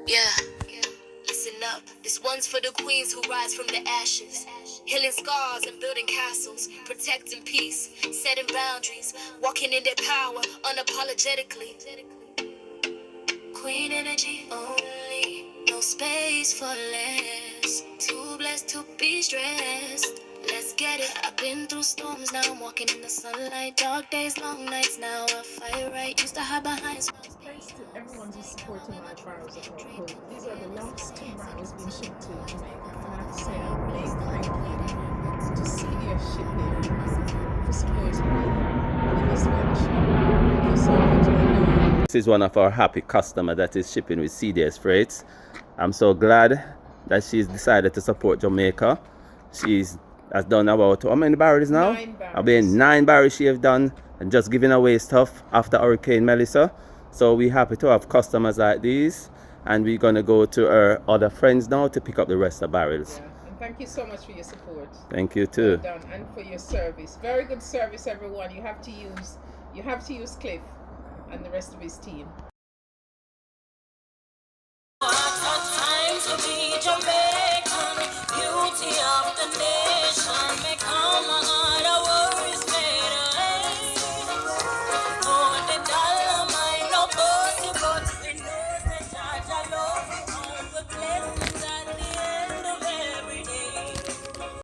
Yeah, listen up. This one's for the queens who rise from the ashes. Healing scars and building castles, protecting peace, setting boundaries, walking in their power unapologetically. Queen energy only, no space for less. Too blessed to be stressed. Let's get it. I've been through storms, now I'm walking in the sunlight. Dark days, long nights, now I fight right. Used to hide behind smiles. Thanks to everyone who's supporting my barrels of hope. These are the last two barrels being shipped to Jamaica, and I have to say a big thank you to CDS Shipping for supporting me in this venture. Thank you so much. I know. This is one of our happy customers that is shipping with CDS Freights. I'm so glad that she's decided to support Jamaica. She's has done about how many barrels now? 9 barrels. About 9 barrels she have done and just giving away stuff after Hurricane Melissa. So we're happy to have customers like these, and we're gonna go to our other friends now to pick up the rest of the barrels. Yeah. And thank you so much for your support. Thank you too. Well done, and for your service. Very good service, everyone. You have to use Cliff and the rest of his team. What a time to be Jamaican, beauty of the nation.